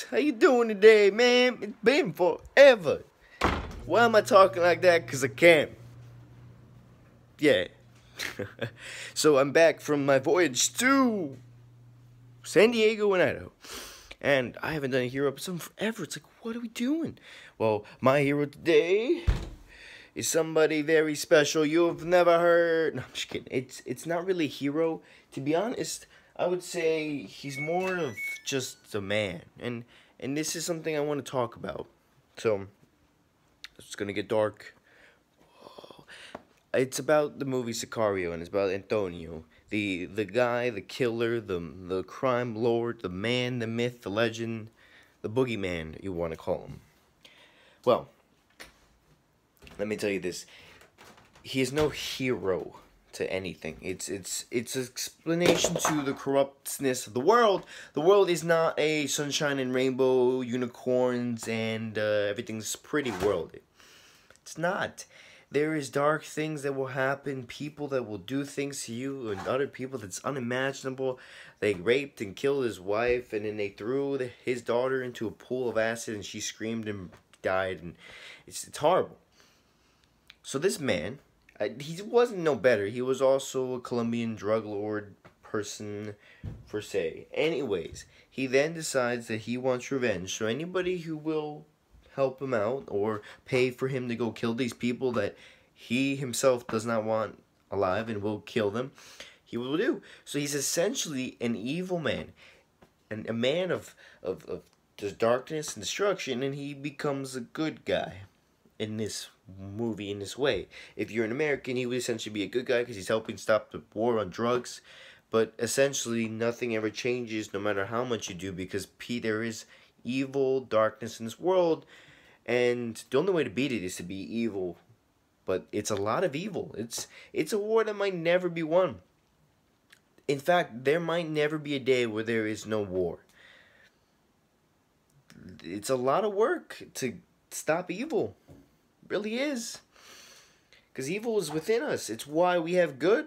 How you doing today, man? It's been forever. Why am I talking like that? Because I can. Yeah. So I'm back from my voyage to San Diego and Idaho. And I haven't done a hero episode forever. It's like, what are we doing? Well, my hero today is somebody very special you've never heard. No, I'm just kidding. It's not really a hero. To be honest, I would say he's more of just a man. And this is something I want to talk about. So, it's gonna get dark. It's about the movie Sicario, and it's about Antonio, the guy, the killer, the crime lord, the man, the myth, the legend, the boogeyman, you want to call him. Well, let me tell you this: he is no hero to anything. It's an explanation to the corruptness of the world. The world is not a sunshine and rainbow, unicorns, and everything's pretty world. It's not. There is dark things that will happen, people that will do things to you, and other people that's unimaginable. They raped and killed his wife, and then they threw his daughter into a pool of acid, and she screamed and died, and it's horrible. So this man, he wasn't no better. He was also a Colombian drug lord person, per se. Anyways, he then decides that he wants revenge. So anybody who will help him out or pay for him to go kill these people that he himself does not want alive and will kill them, he will do. So he's essentially an evil man, and a man of just darkness and destruction, and he becomes a good guy in this movie in this way. If you're an American, he would essentially be a good guy because he's helping stop the war on drugs. But essentially, nothing ever changes no matter how much you do, because there is evil, darkness in this world, and the only way to beat it is to be evil. But it's a lot of evil. It's a war that might never be won. In fact, there might never be a day where there is no war. It's a lot of work to stop evil. It really is. Because evil is within us. It's why we have good.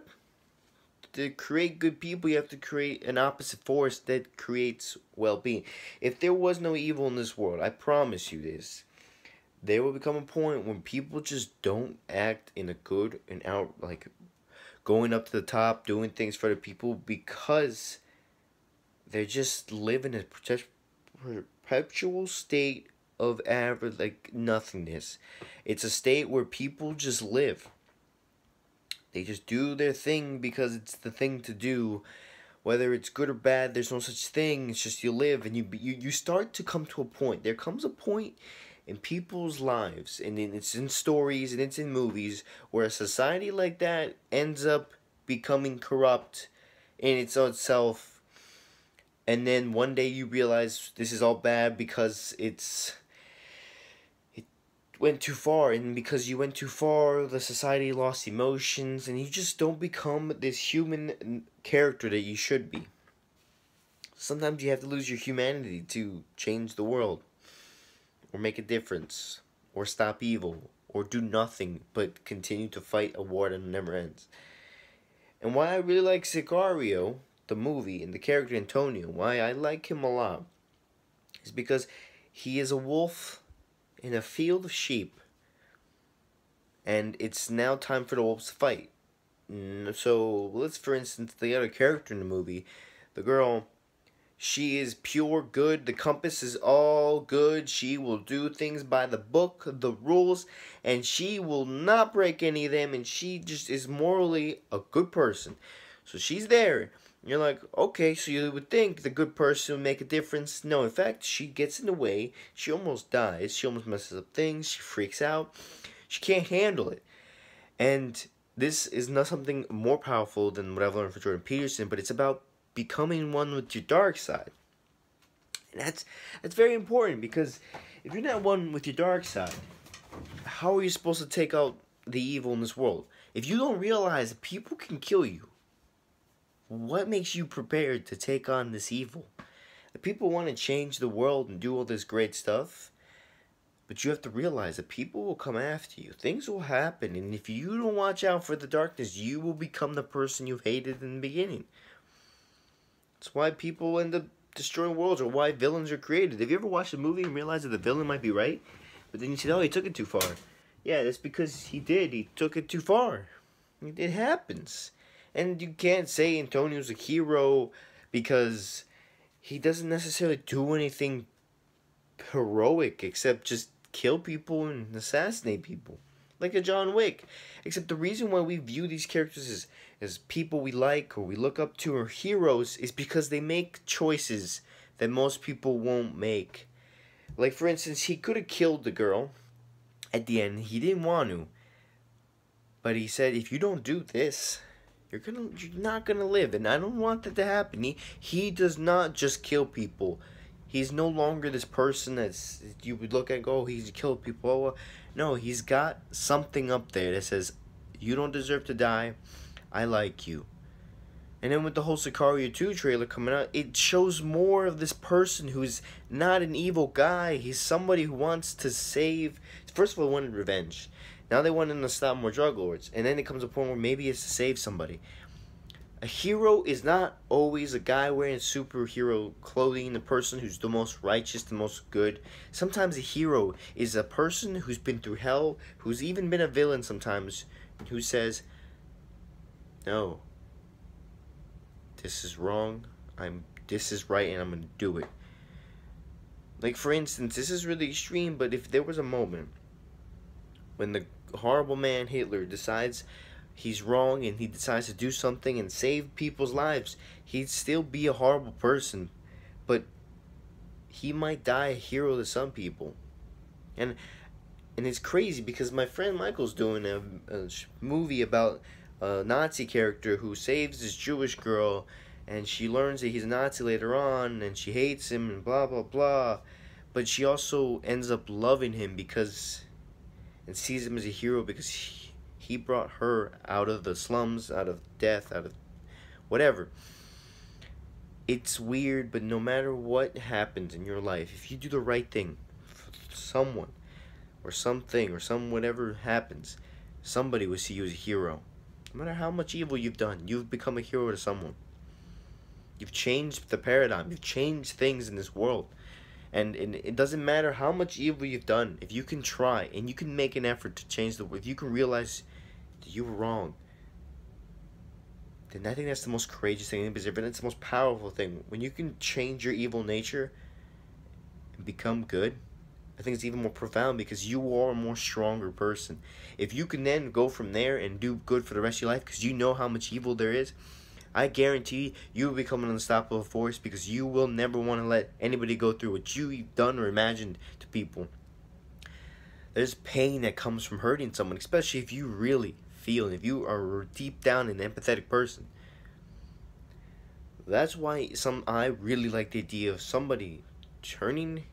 To create good people, you have to create an opposite force that creates well-being. If there was no evil in this world, I promise you this, there will become a point when people just don't act in a good and out, like going up to the top, doing things for the people, because they just live in a perpetual state of average, like nothingness. It's a state where people just live. They just do their thing because it's the thing to do. Whether it's good or bad, there's no such thing. It's just you live, and you start to come to a point. There comes a point in people's lives, and it's in stories and it's in movies, where a society like that ends up becoming corrupt in its own self. And then one day you realize this is all bad because it went too far, and because you went too far, the society lost emotions, and you just don't become this human character that you should be. Sometimes you have to lose your humanity to change the world, or make a difference, or stop evil, or do nothing but continue to fight a war that never ends. And why I really like Sicario, the movie, and the character Antonio, why I like him a lot, is because he is a wolf in a field of sheep, and it's now time for the wolves to fight. So let's, for instance, the other character in the movie, the girl, she is pure good. The compass is all good. She will do things by the book, the rules, and she will not break any of them, and she just is morally a good person. So she's there. You're like, okay, so you would think the good person would make a difference. No, in fact, she gets in the way. She almost dies. She almost messes up things. She freaks out. She can't handle it. And this is not something more powerful than what I've learned from Jordan Peterson, but it's about becoming one with your dark side. And that's very important, because if you're not one with your dark side, how are you supposed to take out the evil in this world? If you don't realize that people can kill you, what makes you prepared to take on this evil? The people want to change the world and do all this great stuff, but you have to realize that people will come after you. Things will happen, and if you don't watch out for the darkness, you will become the person you hated in the beginning. That's why people end up destroying worlds or why villains are created. Have you ever watched a movie and realized that the villain might be right, but then you said, "Oh, he took it too far"? Yeah, that's because he did. He took it too far. It happens, and you can't say Antonio's a hero because he doesn't necessarily do anything heroic except just kill people and assassinate people. Like a John Wick. Except the reason why we view these characters as people we like or we look up to or heroes is because they make choices that most people won't make. Like, for instance, he could have killed the girl at the end. He didn't want to. But he said, if you don't do this, you're not gonna live. And I don't want that to happen. He does not just kill people. He's no longer this person that's you would look at and go, oh, he's killed people. Oh, no, he's got something up there that says, you don't deserve to die. I like you. And then with the whole Sicario 2 trailer coming out, it shows more of this person who's not an evil guy. He's somebody who wants to save. First of all, wanted revenge. Now they want him to stop more drug lords. And then it comes a point where maybe it's to save somebody. A hero is not always a guy wearing superhero clothing, the person who's the most righteous, the most good. Sometimes a hero is a person who's been through hell, who's even been a villain sometimes, who says, no, this is wrong, this is right, and I'm going to do it. Like, for instance, this is really extreme, but if there was a moment when the horrible man Hitler decides he's wrong and he decides to do something and save people's lives, he'd still be a horrible person, but he might die a hero to some people. And it's crazy because my friend Michael's doing a movie about a Nazi character who saves this Jewish girl, and she learns that he's a Nazi later on, and she hates him and blah blah blah, but she also ends up loving him because, and sees him as a hero because he brought her out of the slums, out of death, out of whatever. It's weird, but no matter what happens in your life, if you do the right thing for someone or something or some whatever happens, somebody will see you as a hero. No matter how much evil you've done, you've become a hero to someone. You've changed the paradigm. You've changed things in this world. And it doesn't matter how much evil you've done. If you can try and you can make an effort to change the world, if you can realize that you were wrong, then I think that's the most courageous thing. Because it's the most powerful thing. When you can change your evil nature and become good, I think it's even more profound because you are a more stronger person. If you can then go from there and do good for the rest of your life because you know how much evil there is, I guarantee you will become an unstoppable force because you will never want to let anybody go through what you've done or imagined to people. There's pain that comes from hurting someone, especially if you really feel, if you are deep down an empathetic person. That's why I really like the idea of somebody turning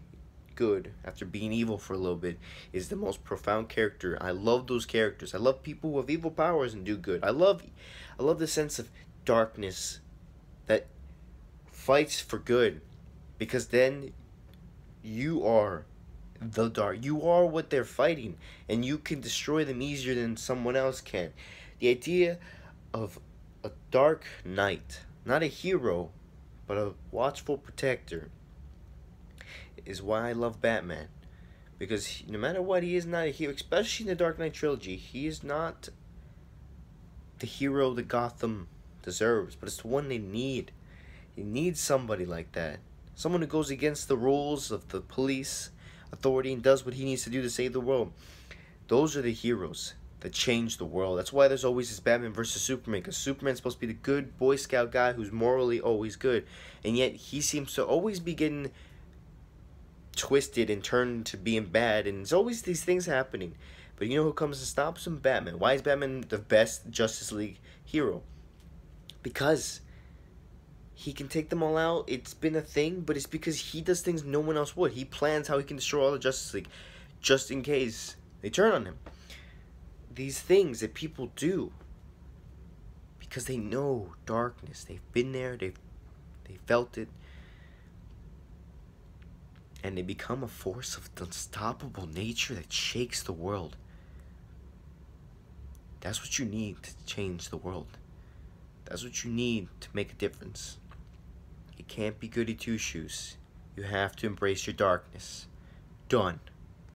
good after being evil for a little bit is the most profound character. I love those characters. I love people who have evil powers and do good. I love the sense of darkness that fights for good, because then you are the dark. You are what they're fighting, and you can destroy them easier than someone else can. The idea of a dark knight, not a hero, but a watchful protector, is why I love Batman. Because no matter what, he is not a hero, especially in the Dark Knight trilogy. He is not the hero that Gotham deserves, but it's the one they need. He needs somebody like that. Someone who goes against the rules of the police authority and does what he needs to do to save the world. Those are the heroes that change the world. That's why there's always this Batman versus Superman, because Superman's supposed to be the good Boy Scout guy who's morally always good, and yet he seems to always be getting twisted and turned to being bad, and there's always these things happening. But you know who comes and stops him? Batman. Why is Batman the best Justice League hero? Because he can take them all out. It's been a thing, but it's because he does things no one else would. He plans how he can destroy all the Justice League just in case they turn on him. These things that people do because they know darkness. They've been there. They felt it. And they become a force of unstoppable nature that shakes the world. That's what you need to change the world. That's what you need to make a difference. You can't be goody two shoes. You have to embrace your darkness. Done.